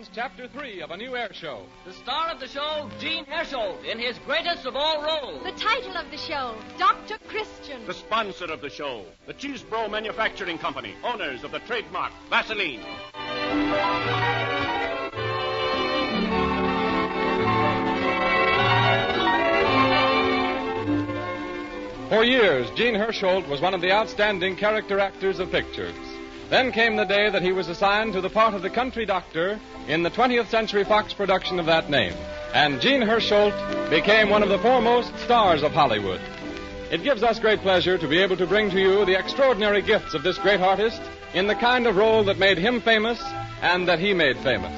begins Chapter 3 of a new air show. The star of the show, Gene Herschel, in his greatest of all roles. The title of the show, Dr. Christian. The sponsor of the show, the Cheesebro Manufacturing Company, owners of the trademark Vaseline. For years, Gene Herschel was one of the outstanding character actors of pictures. Then came the day that he was assigned to the part of the country doctor in the 20th Century Fox production of that name. And Gene Herschel became one of the foremost stars of Hollywood. It gives us great pleasure to be able to bring to you the extraordinary gifts of this great artist in the kind of role that made him famous and that he made famous.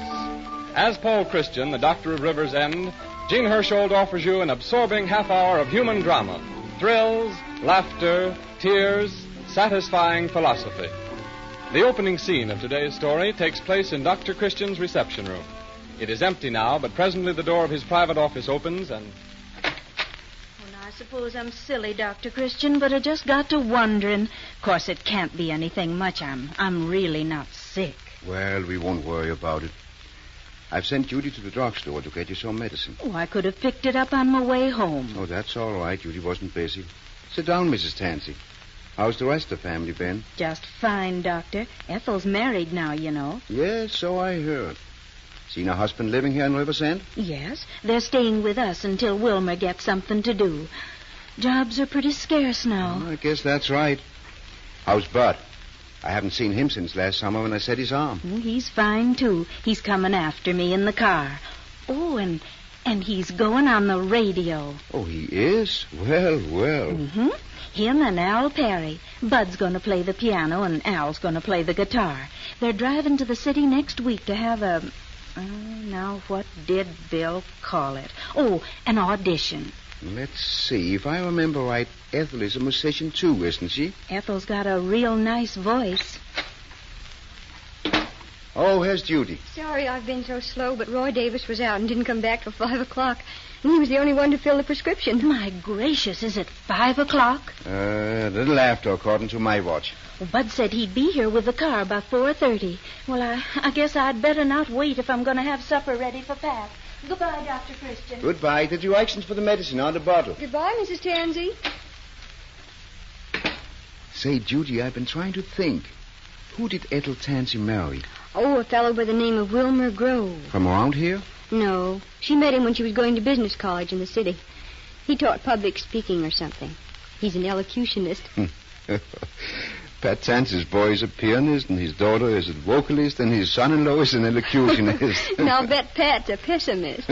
As Paul Christian, the Doctor of River's End, Gene Herschel offers you an absorbing half hour of human drama, thrills, laughter, tears, satisfying philosophy. The opening scene of today's story takes place in Dr. Christian's reception room. It is empty now, but presently the door of his private office opens and... Well, I suppose I'm silly, Dr. Christian, but I just got to wondering. Of course, it can't be anything much. I'm really not sick. Well, we won't worry about it. I've sent Judy to the drugstore to get you some medicine. Oh, I could have picked it up on my way home. Oh, that's all right. Judy wasn't busy. Sit down, Mrs. Tanzy. How's the rest of the family been? Just fine, Doctor. Ethel's married now, you know. Yes, so I heard. Seen her husband living here in Riversend? Yes, they're staying with us until Wilmer gets something to do. Jobs are pretty scarce now. I guess that's right. How's Bud? I haven't seen him since last summer when I set his arm. He's fine, too. He's coming after me in the car. Oh, and he's going on the radio. Oh, he is? Well. Mm-hmm. Him and Al Perry. Bud's going to play the piano and Al's going to play the guitar. They're driving to the city next week to have a... now, what did Bill call it? Oh, an audition. Let's see. If I remember right, Ethel is a musician, too, isn't she? Ethel's got a real nice voice. Oh, here's Judy. Sorry I've been so slow, but Roy Davis was out and didn't come back till 5 o'clock. And he was the only one to fill the prescription. My gracious, is it 5 o'clock? A little after, according to my watch. Well, Bud said he'd be here with the car by 4:30. Well, I guess I'd better not wait if I'm going to have supper ready for Pat. Goodbye, Dr. Christian. Goodbye. Did you ask for the medicine or the bottle? Goodbye, Mrs. Tanzy. Say, Judy, I've been trying to think. Who did Ethel Tanzy marry? Oh, a fellow by the name of Wilmer Grove. From around here? No. She met him when she was going to business college in the city. He taught public speaking or something. He's an elocutionist. Pat Tanzy's boy is a pianist, and his daughter is a vocalist, and his son-in-law is an elocutionist. Now, I'll bet Pat's a pessimist.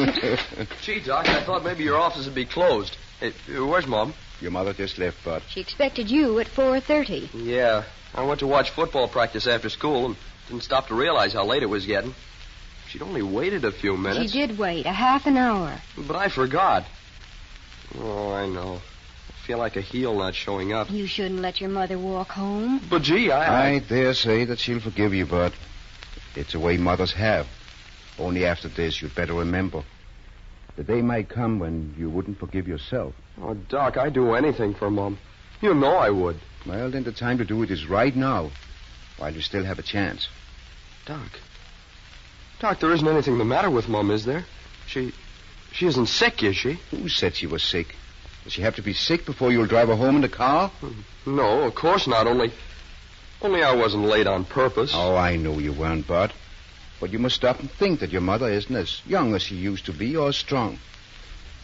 Gee, Doc, I thought maybe your office would be closed. Hey, where's Mom? Your mother just left, Bud. She expected you at 4:30. Yeah, I went to watch football practice after school and didn't stop to realize how late it was getting. She'd only waited a few minutes. She did wait, a half an hour. But I forgot. Oh, I know. I feel like a heel not showing up. You shouldn't let your mother walk home. But, gee, I dare say that she'll forgive you, Bud. It's a way mothers have. Only after this, you'd better remember. The day might come when you wouldn't forgive yourself. Oh, Doc, I'd do anything for Mom. You know I would. Well, then the time to do it is right now, while you still have a chance. Doc, there isn't anything the matter with Mom, is there? She isn't sick, is she? Who said she was sick? Does she have to be sick before you'll drive her home in the car? No, of course not. Only I wasn't late on purpose. Oh, I know you weren't, Bud. But you must stop and think that your mother isn't as young as she used to be or strong.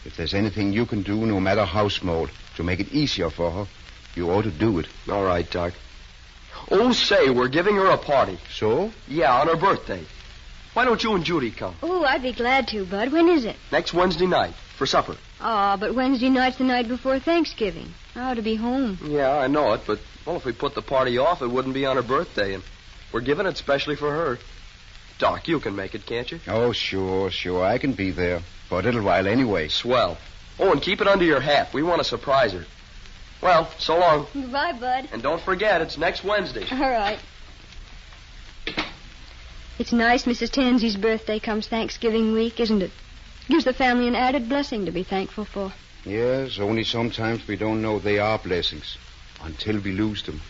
If there's anything you can do, no matter how small, to make it easier for her, you ought to do it. All right, Doc. Oh, say, we're giving her a party. So? Yeah, on her birthday. Why don't you and Judy come? Oh, I'd be glad to, Bud. When is it? Next Wednesday night, for supper. Oh, but Wednesday night's the night before Thanksgiving. I ought to be home. Yeah, I know it, but, well, if we put the party off, it wouldn't be on her birthday, and we're giving it specially for her. Doc, you can make it, can't you? Oh, sure. I can be there. For a little while anyway. Swell. Oh, and keep it under your hat. We want to surprise her. Well, so long. Goodbye, Bud. And don't forget, it's next Wednesday. All right. It's nice Mrs. Tanzy's birthday comes Thanksgiving week, isn't it? Gives the family an added blessing to be thankful for. Yes, only sometimes we don't know they are blessings until we lose them.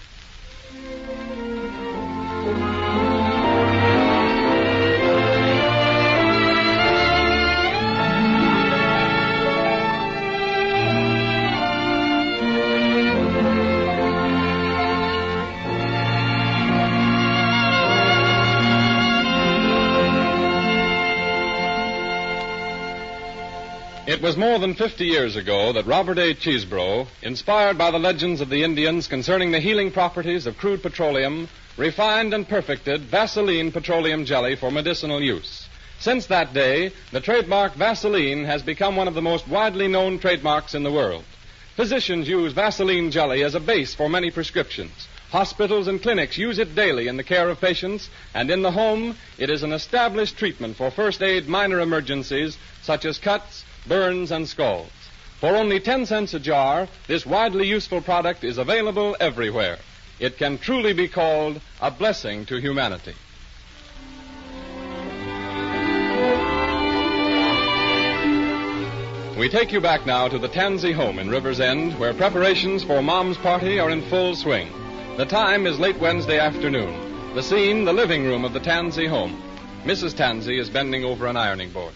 It was more than 50 years ago that Robert A. Cheesebro, inspired by the legends of the Indians concerning the healing properties of crude petroleum, refined and perfected Vaseline petroleum jelly for medicinal use. Since that day, the trademark Vaseline has become one of the most widely known trademarks in the world. Physicians use Vaseline jelly as a base for many prescriptions. Hospitals and clinics use it daily in the care of patients, and in the home, it is an established treatment for first aid minor emergencies such as cuts, burns, and scalds. For only 10 cents a jar, this widely useful product is available everywhere. It can truly be called a blessing to humanity. We take you back now to the Tanzy home in River's End, where preparations for Mom's party are in full swing. The time is late Wednesday afternoon. The scene, the living room of the Tanzy home. Mrs. Tanzy is bending over an ironing board.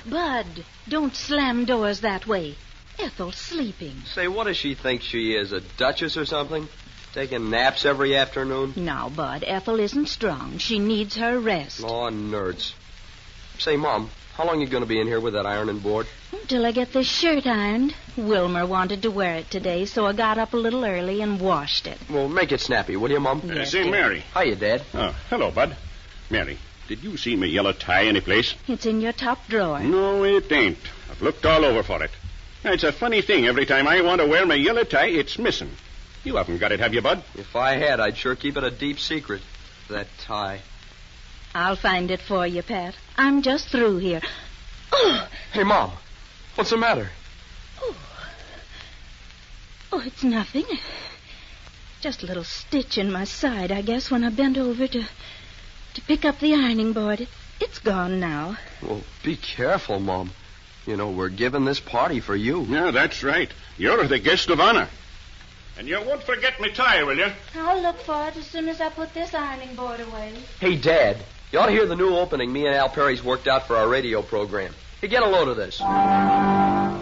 Bud, don't slam doors that way. Ethel's sleeping. Say, what does she think she is, a duchess or something? Taking naps every afternoon? Now, Bud, Ethel isn't strong. She needs her rest. Oh, nerds. Say, Mom, how long are you going to be in here with that ironing board? Until I get this shirt ironed. Wilmer wanted to wear it today, so I got up a little early and washed it. Well, make it snappy, will you, Mom? Yes, Say, dear. Mary. Hiya, Dad. Oh, hello, Bud. Mary, did you see my yellow tie anyplace? It's in your top drawer. No, it ain't. I've looked all over for it. It's a funny thing. Every time I want to wear my yellow tie, it's missing. You haven't got it, have you, Bud? If I had, I'd sure keep it a deep secret. That tie. I'll find it for you, Pat. I'm just through here. Oh, Hey, Mom. What's the matter? it's nothing. Just a little stitch in my side, I guess, when I bent over to pick up the ironing board. It's gone now. Well, be careful, Mom. You know, we're giving this party for you. Yeah, that's right. You're the guest of honor. And you won't forget my tie, will you? I'll look for it as soon as I put this ironing board away. Hey, Dad, you ought to hear the new opening me and Al Perry's worked out for our radio program. Hey, get a load of this.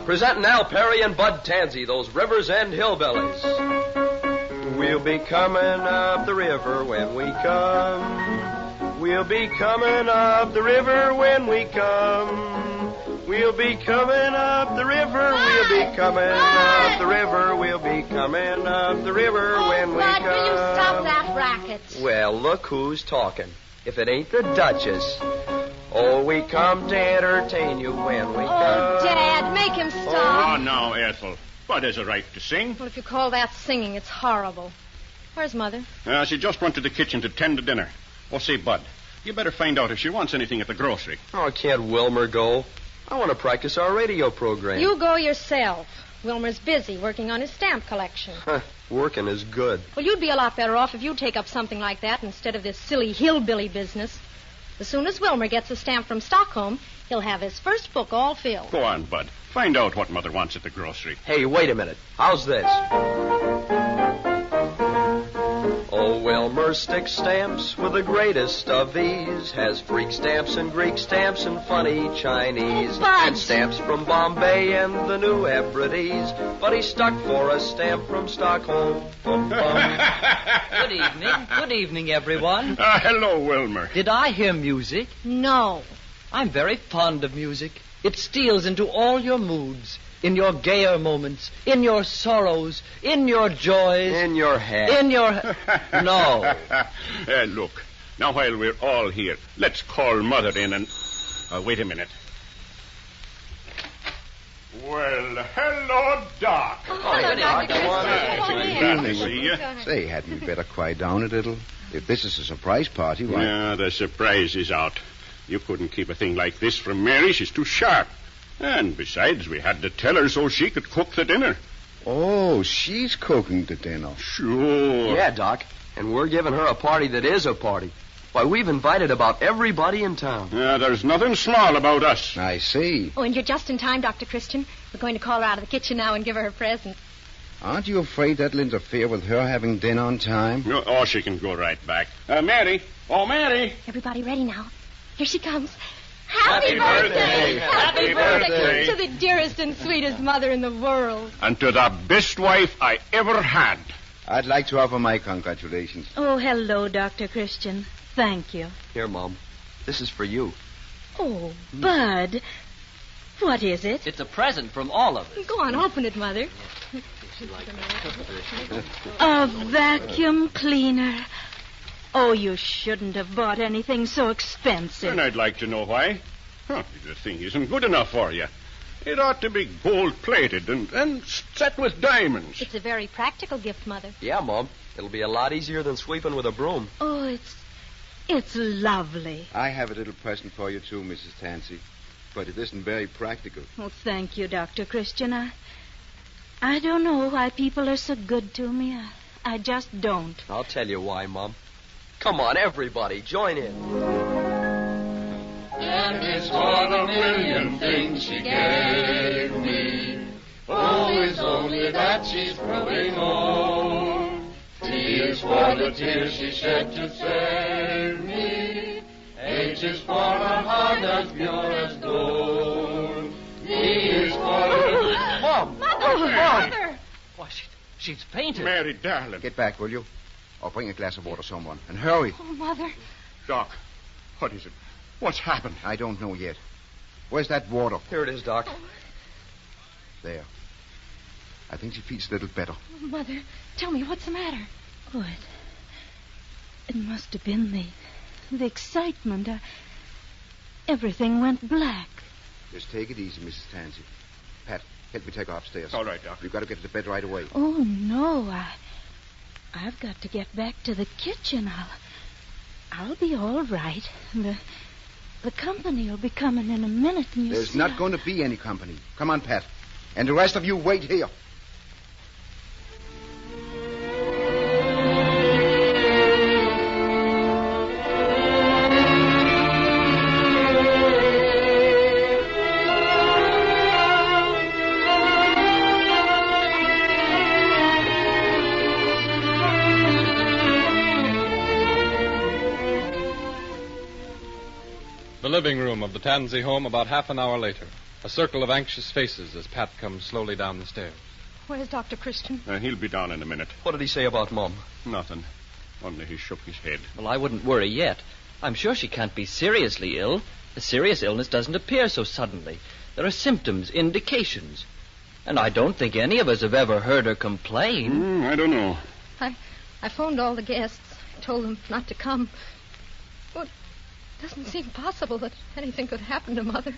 Presenting Al Perry and Bud Tanzy, those Rivers End hillbillies. We'll be coming up the river when we come. We'll be coming up the river when we come. We'll be coming up the river. We'll be coming up the river. We'll be coming up the river when we come. Bud, will you stop that racket? Well, look who's talking. If it ain't the Duchess. Oh, we come to entertain you when we come. Oh, Dad, make him Oh, stop. no, Ethel. Bud has a right to sing. Well, if you call that singing, it's horrible. Where's Mother? She just went to the kitchen to tend to dinner. Oh, say, Bud, you better find out if she wants anything at the grocery. Oh, can't Wilmer go? I want to practice our radio program. You go yourself. Wilmer's busy working on his stamp collection. Working is good. Well, you'd be a lot better off if you take up something like that instead of this silly hillbilly business. As soon as Wilmer gets a stamp from Stockholm, he'll have his first book all filled. Go on, Bud. Find out what Mother wants at the grocery. Hey, wait a minute. How's this? Oh, Wilmer sticks stamps with the greatest of these. Has freak stamps and Greek stamps and funny Chinese. Oh, Bud. And stamps from Bombay and the New Hebrides. But he's stuck for a stamp from Stockholm. Bum, bum. Good evening. Good evening, everyone. Hello, Wilmer. Did I hear music? No. I'm very fond of music. It steals into all your moods, in your gayer moments, in your sorrows, in your joys. In your head. In your... No. Look, now while we're all here, let's call Mother in and... wait a minute. Well, hello, Doc. Hello, Dr. Glad to see you. Say, hadn't we better quiet down a little? If this is a surprise party, why... Yeah, the surprise is out. You couldn't keep a thing like this from Mary. She's too sharp. And besides, we had to tell her so she could cook the dinner. Oh, she's cooking the dinner. Sure. Yeah, Doc. And we're giving her a party that is a party. Why, we've invited about everybody in town. Yeah, there's nothing small about us. I see. Oh, and you're just in time, Dr. Christian. We're going to call her out of the kitchen now and give her her present. Aren't you afraid that'll interfere with her having dinner on time? Oh, she can go right back. Mary. Oh, Mary. Everybody ready now. Here she comes. Happy birthday. Happy Happy birthday birthday. to the dearest and sweetest mother in the world. And to the best wife I ever had. I'd like to offer my congratulations. Oh, hello, Dr. Christian. Thank you. Here, Mom. This is for you. Oh, Bud. What is it? It's a present from all of us. Go on, open it, Mother. A vacuum cleaner. Oh, you shouldn't have bought anything so expensive. And I'd like to know why. Huh, the thing isn't good enough for you. It ought to be gold-plated and set with diamonds. It's a very practical gift, Mother. Yeah, Mom. It'll be a lot easier than sweeping with a broom. Oh, it's lovely. I have a little present for you, too, Mrs. Tanzy. But it isn't very practical. Oh, thank you, Dr. Christian. I don't know why people are so good to me. I just don't. I'll tell you why, Mom. Come on, everybody, join in. And it's for the million things she gave me. Oh, it's only that she's growing old. T is for the tears she shed to save me. H is for a heart as pure as gold. E is for Mom! Mother! Why, she's fainted. Mary, darling. Get back, will you? Or bring a glass of water, someone. And hurry. Oh, Mother. Doc, what is it? What's happened? I don't know yet. Where's that water? Here it is, Doc. There. I think she feels a little better. Oh, Mother, tell me, what's the matter? Oh, it must have been the excitement. Everything went black. Just take it easy, Mrs. Tanzy. Pat, help me take her upstairs. All right, Doc. We've got to get her to bed right away. Oh, no. I've got to get back to the kitchen. I'll be all right. The company will be coming in a minute, and There's not going to be any company. Come on, Pat. And the rest of you wait here. The living room of the Tanzy home about half an hour later. A circle of anxious faces as Pat comes slowly down the stairs. Where's Dr. Christian? He'll be down in a minute. What did he say about Mom? Nothing. Only he shook his head. Well, I wouldn't worry yet. I'm sure she can't be seriously ill. A serious illness doesn't appear so suddenly. There are symptoms, indications. And I don't think any of us have ever heard her complain. I don't know. I phoned all the guests. I told them not to come. Well, it doesn't seem possible that anything could happen to Mother.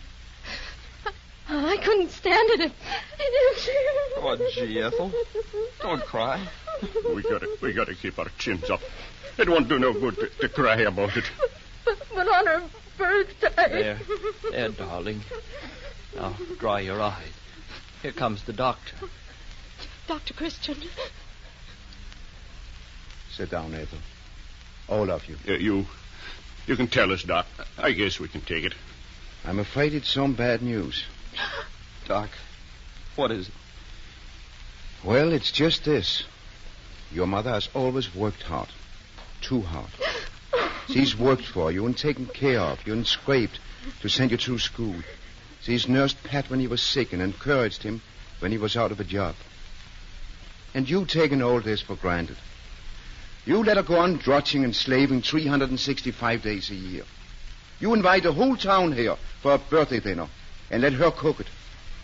I couldn't stand it. Oh, gee, Ethel. Don't cry. We gotta keep our chins up. It won't do no good to cry about it. But on her birthday. There, darling. Now, dry your eyes. Here comes the doctor. Dr. Christian. Sit down, Ethel. All of you. You can tell us, Doc. I guess we can take it. I'm afraid it's some bad news. Doc, what is it? Well, it's just this. Your mother has always worked hard. Too hard. She's worked for you and taken care of you and scraped to send you through school. She's nursed Pat when he was sick and encouraged him when he was out of a job. And you've taken all this for granted. You let her go on drudging and slaving 365 days a year. You invite the whole town here for a birthday dinner and let her cook it.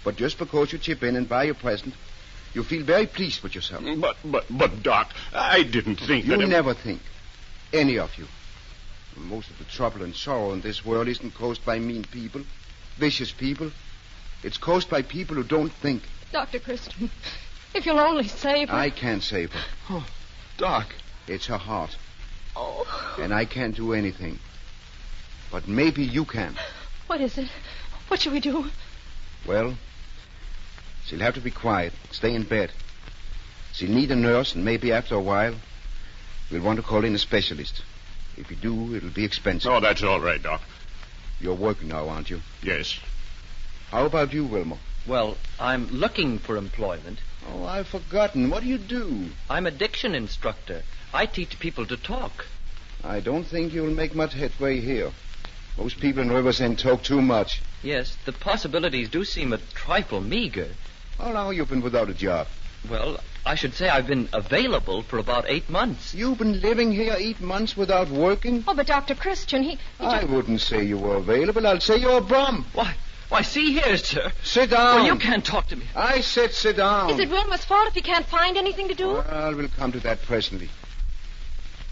But just because you chip in and buy a present, you feel very pleased with yourself. But, Doc, I didn't think that... You never think. Any of you. Most of the trouble and sorrow in this world isn't caused by mean people, vicious people. It's caused by people who don't think. Dr. Christian, if you'll only save her. I can't save her. Oh, Doc. It's her heart. Oh. And I can't do anything. But maybe you can. What is it? What shall we do? Well, she'll have to be quiet, stay in bed. She'll need a nurse, and maybe after a while, we'll want to call in a specialist. If you do, it'll be expensive. Oh, that's all right, Doc. You're working now, aren't you? Yes. How about you, Wilmer? Well, I'm looking for employment. Oh, I've forgotten. What do you do? I'm a diction instructor. I teach people to talk. I don't think you'll make much headway here. Most people in Riversend talk too much. Yes, the possibilities do seem a trifle meager. How long have you been without a job? Well, I should say I've been available for about 8 months. You've been living here 8 months without working? Oh, but Dr. Christian, he I wouldn't say you were available. I'll say you're a bum. Why, see here, sir. Sit down. Well, you can't talk to me. I said sit down. Is it Wilma's fault if he can't find anything to do? Well, we'll come to that presently.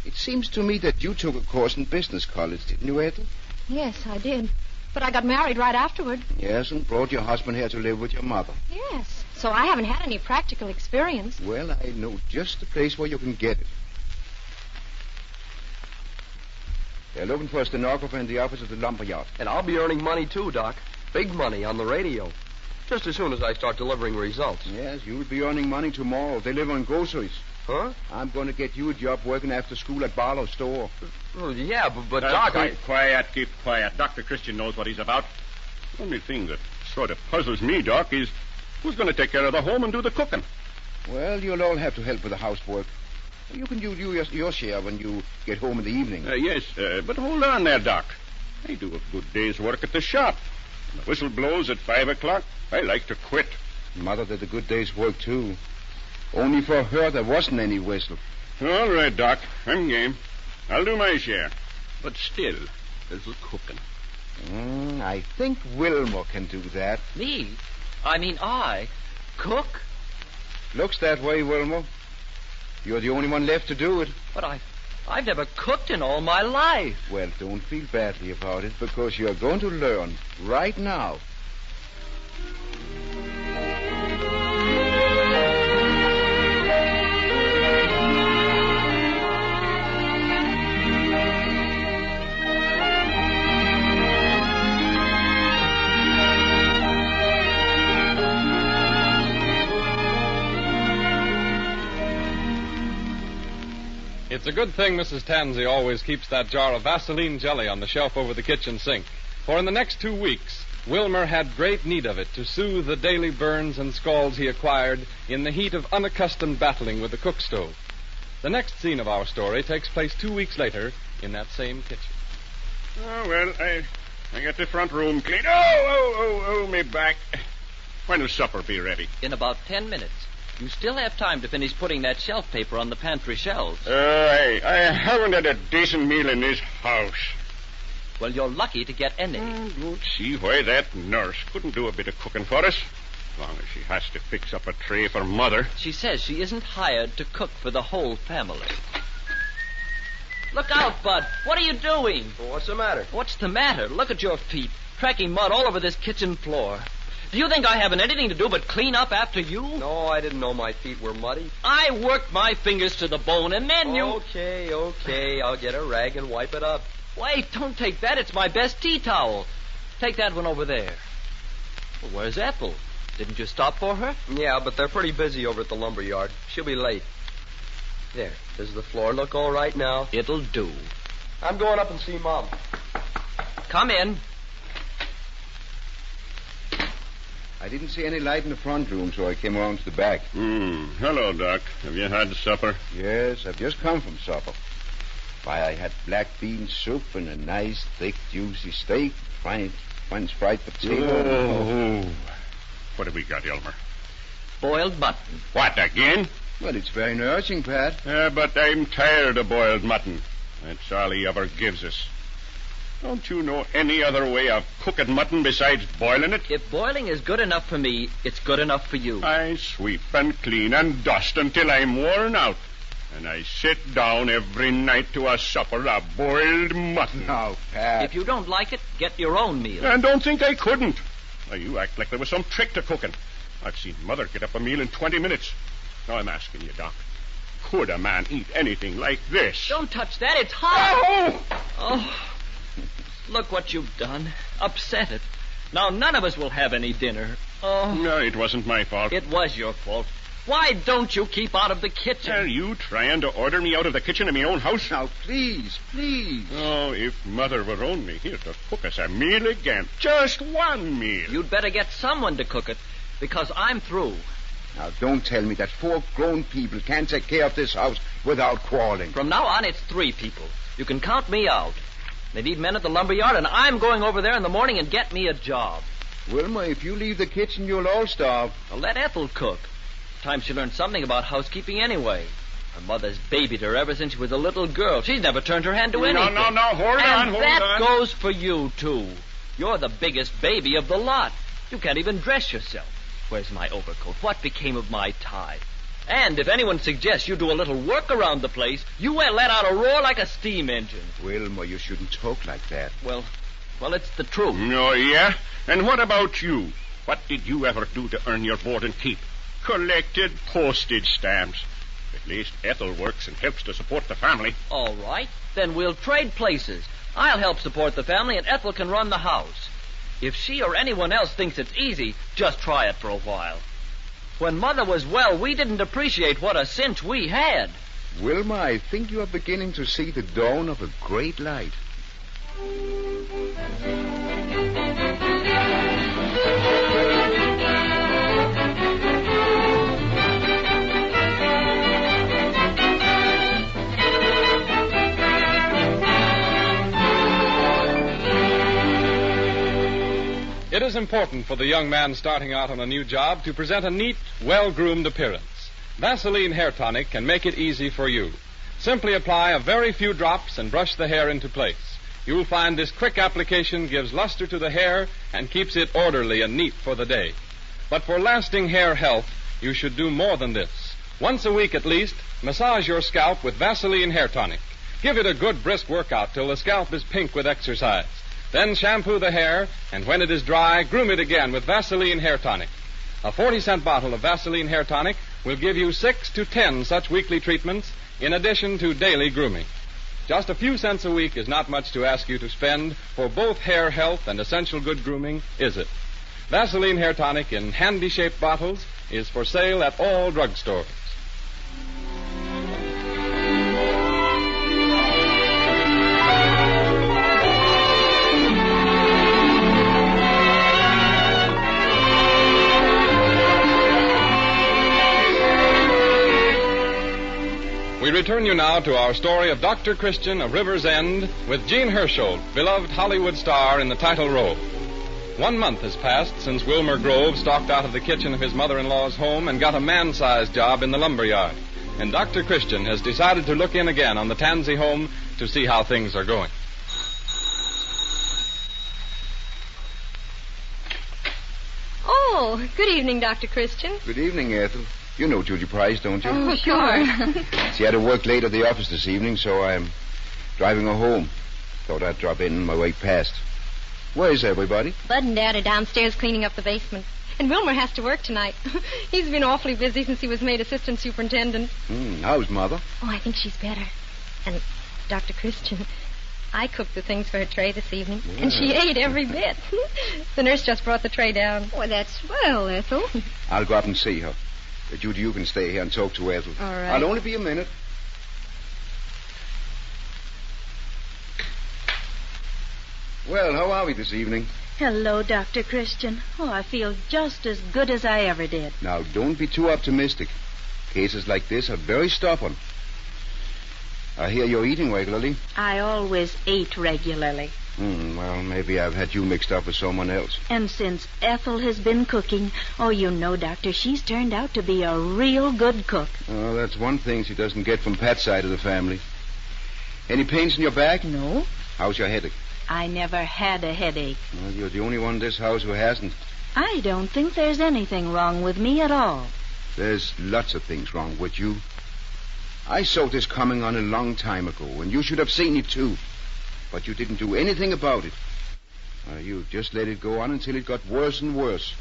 It seems to me that you took a course in business college, didn't you, Ethel? Yes, I did. But I got married right afterward. Yes, and brought your husband here to live with your mother. Yes. So I haven't had any practical experience. Well, I know just the place where you can get it. They're looking for a stenographer in the office of the lumberyard. And I'll be earning money, too, Doc. Big money on the radio. Just as soon as I start delivering results. Yes, you'll be earning money tomorrow. They live on groceries. Huh? I'm going to get you a job working after school at Barlow's store. Well, yeah, but Doc, keep quiet. Dr. Christian knows what he's about. The only thing that sort of puzzles me, Doc, is who's going to take care of the home and do the cooking? Well, you'll all have to help with the housework. You can do your share when you get home in the evening. Yes, but hold on there, Doc. I do a good day's work at the shop. When the whistle blows at 5 o'clock, I like to quit. Mother did a good day's work, too. Only for her, there wasn't any whistle. All right, Doc. I'm game. I'll do my share. But still, there's the cooking. I think Wilma can do that. Me? I cook? Looks that way, Wilma. You're the only one left to do it. But I've never cooked in all my life. Well, don't feel badly about it, because you're going to learn right now. It's a good thing Mrs. Tanzy always keeps that jar of Vaseline jelly on the shelf over the kitchen sink. For in the next 2 weeks, Wilmer had great need of it to soothe the daily burns and scalds he acquired in the heat of unaccustomed battling with the cook stove. The next scene of our story takes place 2 weeks later in that same kitchen. Oh, well, I got the front room clean. Oh, me back. When will supper be ready? In about 10 minutes. You still have time to finish putting that shelf paper on the pantry shelves. I haven't had a decent meal in this house. Well, you're lucky to get any. Don't see why that nurse couldn't do a bit of cooking for us. As long as she has to fix up a tray for Mother. She says she isn't hired to cook for the whole family. Look out, Bud. What are you doing? Well, what's the matter? What's the matter? Look at your feet. Tracking mud all over this kitchen floor. Do you think I haven't anything to do but clean up after you? No, I didn't know my feet were muddy. I worked my fingers to the bone, and then you... Okay. I'll get a rag and wipe it up. Wait, don't take that. It's my best tea towel. Take that one over there. Well, where's Ethel? Didn't you stop for her? Yeah, but they're pretty busy over at the lumberyard. She'll be late. There. Does the floor look all right now? It'll do. I'm going up and see Mom. Come in. I didn't see any light in the front room, so I came around to the back. Hello, Doc. Have you had supper? Yes, I've just come from supper. Why, I had black bean soup and a nice, thick, juicy steak, French fried potato. Oh. What have we got, Elmer? Boiled mutton. What, again? Well, it's very nourishing, Pat. But I'm tired of boiled mutton. That's all he ever gives us. Don't you know any other way of cooking mutton besides boiling it? If boiling is good enough for me, it's good enough for you. I sweep and clean and dust until I'm worn out. And I sit down every night to a supper of boiled mutton. Now, Pat. If you don't like it, get your own meal. And don't think I couldn't. Now, you act like there was some trick to cooking. I've seen Mother get up a meal in 20 minutes. Now, I'm asking you, Doc. Could a man eat anything like this? Don't touch that. It's hot. Oh. Look what you've done. Upset it. Now none of us will have any dinner. Oh. No, it wasn't my fault. It was your fault. Why don't you keep out of the kitchen? Are you trying to order me out of the kitchen in my own house? Now, please. Oh, if Mother were only here to cook us a meal again. Just one meal. You'd better get someone to cook it, because I'm through. Now, don't tell me that 4 grown people can't take care of this house without quarreling. From now on, it's 3 people. You can count me out. They need men at the lumberyard, and I'm going over there in the morning and get me a job. Wilma, if you leave the kitchen, you'll all starve. Well, let Ethel cook. time she learned something about housekeeping anyway. Her mother's babied her ever since she was a little girl. She's never turned her hand to anything. No, hold on. And that goes for you, too. You're the biggest baby of the lot. You can't even dress yourself. Where's my overcoat? What became of my tie? And if anyone suggests you do a little work around the place, you will let out a roar like a steam engine. Wilma, you shouldn't talk like that. Well, it's the truth. Oh, yeah? And what about you? What did you ever do to earn your board and keep? Collected postage stamps. At least Ethel works and helps to support the family. All right. Then we'll trade places. I'll help support the family, and Ethel can run the house. If she or anyone else thinks it's easy, just try it for a while. When Mother was well, we didn't appreciate what a cinch we had. Wilma, I think you are beginning to see the dawn of a great light. It is important for the young man starting out on a new job to present a neat, well-groomed appearance. Vaseline Hair Tonic can make it easy for you. Simply apply a very few drops and brush the hair into place. You'll find this quick application gives luster to the hair and keeps it orderly and neat for the day. But for lasting hair health, you should do more than this. Once a week at least, massage your scalp with Vaseline Hair Tonic. Give it a good brisk workout till the scalp is pink with exercise. Then shampoo the hair, and when it is dry, groom it again with Vaseline Hair Tonic. A 40-cent bottle of Vaseline Hair Tonic will give you 6 to 10 such weekly treatments in addition to daily grooming. Just a few cents a week is not much to ask you to spend for both hair health and essential good grooming, is it? Vaseline Hair Tonic in handy-shaped bottles is for sale at all drugstores. We return you now to our story of Dr. Christian of River's End with Jean Hersholt, beloved Hollywood star, in the title role. 1 month has passed since Wilmer Grove stalked out of the kitchen of his mother-in-law's home and got a man-sized job in the lumber yard. And Dr. Christian has decided to look in again on the Tanzy home to see how things are going. Oh, good evening, Dr. Christian. Good evening, Ethel. You know Judy Price, don't you? Oh, sure. She had to work late at the office this evening, so I'm driving her home. Thought I'd drop in on my way past. Where's everybody? Bud and Dad are downstairs cleaning up the basement. And Wilmer has to work tonight. He's been awfully busy since he was made assistant superintendent. How's Mother? Oh, I think she's better. And Dr. Christian, I cooked the things for her tray this evening, and she ate every bit. The nurse just brought the tray down. Oh, that's swell, Ethel. I'll go up and see her. Judy, you can stay here and talk to Ethel. All right. I'll only be a minute. Well, how are we this evening? Hello, Dr. Christian. Oh, I feel just as good as I ever did. Now, don't be too optimistic. Cases like this are very stubborn. I hear you're eating regularly. I always ate regularly. Well, maybe I've had you mixed up with someone else. And since Ethel has been cooking, oh, you know, Doctor, she's turned out to be a real good cook. Oh, that's one thing she doesn't get from Pat's side of the family. Any pains in your back? No. How's your headache? I never had a headache. Well, you're the only one in this house who hasn't. I don't think there's anything wrong with me at all. There's lots of things wrong with you. I saw this coming on a long time ago, and you should have seen it too. But you didn't do anything about it. You just let it go on until it got worse and worse.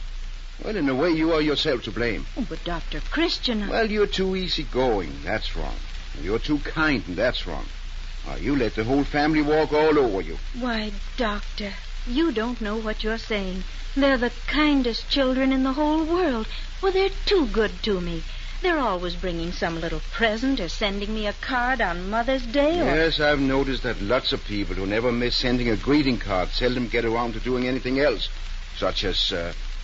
Well, in a way, you are yourself to blame. Oh, but Dr. Christian... Well, you're too easygoing. That's wrong. You're too kind, and that's wrong. You let the whole family walk all over you. Why, Doctor, you don't know what you're saying. They're the kindest children in the whole world. Well, they're too good to me. They're always bringing some little present or sending me a card on Mother's Day or... Yes, I've noticed that lots of people who never miss sending a greeting card seldom get around to doing anything else, such as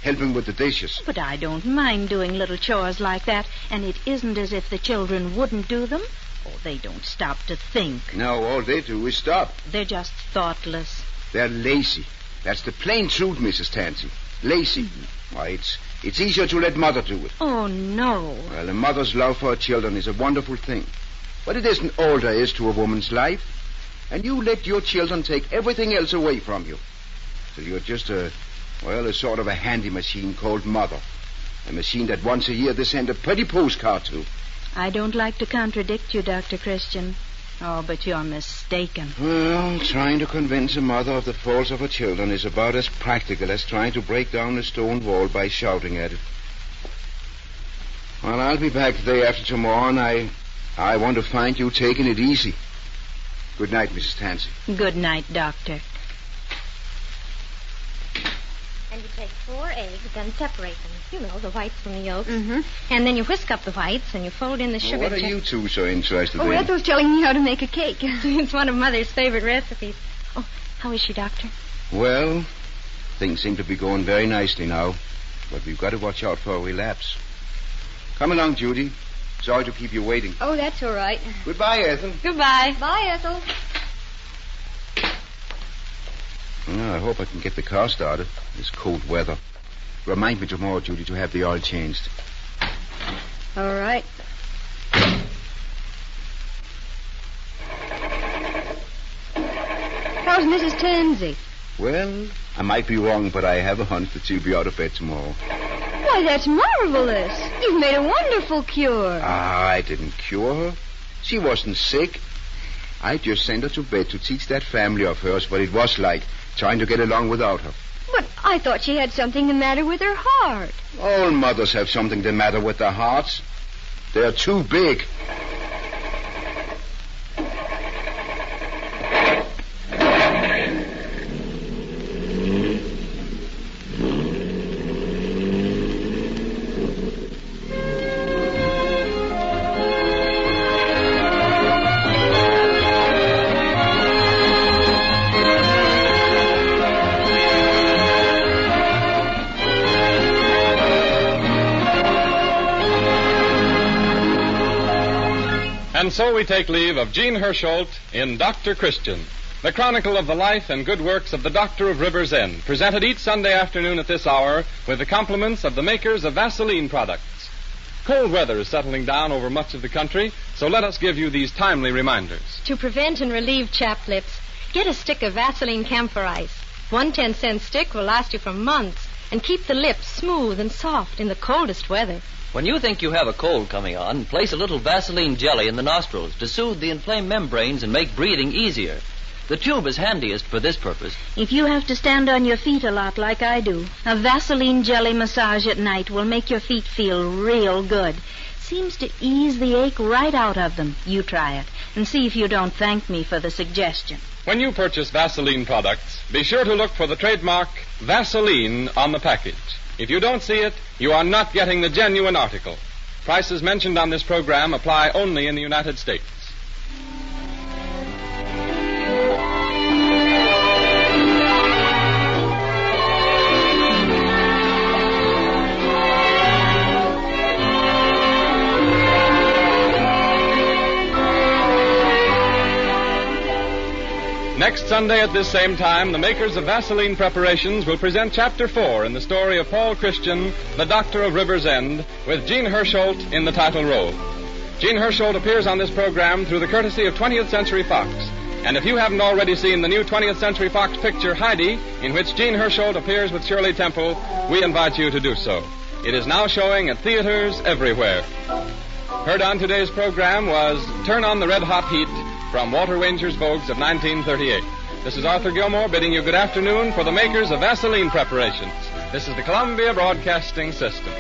helping with the dishes. But I don't mind doing little chores like that, and it isn't as if the children wouldn't do them. Oh, they don't stop to think. No, all they do is stop. They're just thoughtless. They're lazy. That's the plain truth, Mrs. Tanzy. lazy. Why, it's easier to let mother do it. Oh, no. Well, a mother's love for her children is a wonderful thing. But it isn't all there is to a woman's life. And you let your children take everything else away from you. So you're just a sort of a handy machine called mother. A machine that once a year they send a pretty postcard to. I don't like to contradict you, Dr. Christian. Oh, but you're mistaken. Well, trying to convince a mother of the faults of her children is about as practical as trying to break down a stone wall by shouting at it. Well, I'll be back the day after tomorrow, and I want to find you taking it easy. Good night, Mrs. Tanzy. Good night, Doctor. And you take 4 eggs, then separate them. You know, the whites from the yolks. Mm-hmm. And then you whisk up the whites, and you fold in the sugar. What are you two so interested in? Oh, Ethel's telling me how to make a cake. It's one of Mother's favorite recipes. Oh, how is she, Doctor? Well, things seem to be going very nicely now. But we've got to watch out for a relapse. Come along, Judy. Sorry to keep you waiting. Oh, that's all right. Goodbye, Ethel. Goodbye. Bye, Ethel. Well, I hope I can get the car started. This cold weather. Remind me tomorrow, Judy, to have the oil changed. All right. How's Mrs. Tanzy? Well, I might be wrong, but I have a hunch that she'll be out of bed tomorrow. Why, that's marvelous. You've made a wonderful cure. I didn't cure her. She wasn't sick. I just sent her to bed to teach that family of hers what it was like trying to get along without her. But I thought she had something the matter with her heart. All mothers have something the matter with their hearts. They're too big. And so we take leave of Jean Hersholt in Dr. Christian, the chronicle of the life and good works of the Doctor of River's End, presented each Sunday afternoon at this hour with the compliments of the makers of Vaseline products. Cold weather is settling down over much of the country, so let us give you these timely reminders. To prevent and relieve chapped lips, get a stick of Vaseline camphor ice. 1 10-cent stick will last you for months and keep the lips smooth and soft in the coldest weather. When you think you have a cold coming on, place a little Vaseline jelly in the nostrils to soothe the inflamed membranes and make breathing easier. The tube is handiest for this purpose. If you have to stand on your feet a lot like I do, a Vaseline jelly massage at night will make your feet feel real good. Seems to ease the ache right out of them. You try it and see if you don't thank me for the suggestion. When you purchase Vaseline products, be sure to look for the trademark Vaseline on the package. If you don't see it, you are not getting the genuine article. Prices mentioned on this program apply only in the United States. Next Sunday at this same time, the makers of Vaseline preparations will present Chapter 4 in the story of Paul Christian, the Doctor of River's End, with Jean Hersholt in the title role. Jean Hersholt appears on this program through the courtesy of 20th Century Fox. And if you haven't already seen the new 20th Century Fox picture, Heidi, in which Jean Hersholt appears with Shirley Temple, we invite you to do so. It is now showing at theaters everywhere. Heard on today's program was Turn on the Red Hot Heat, from Walter Wanger's Vogues of 1938. This is Arthur Gilmore bidding you good afternoon for the makers of Vaseline preparations. This is the Columbia Broadcasting System.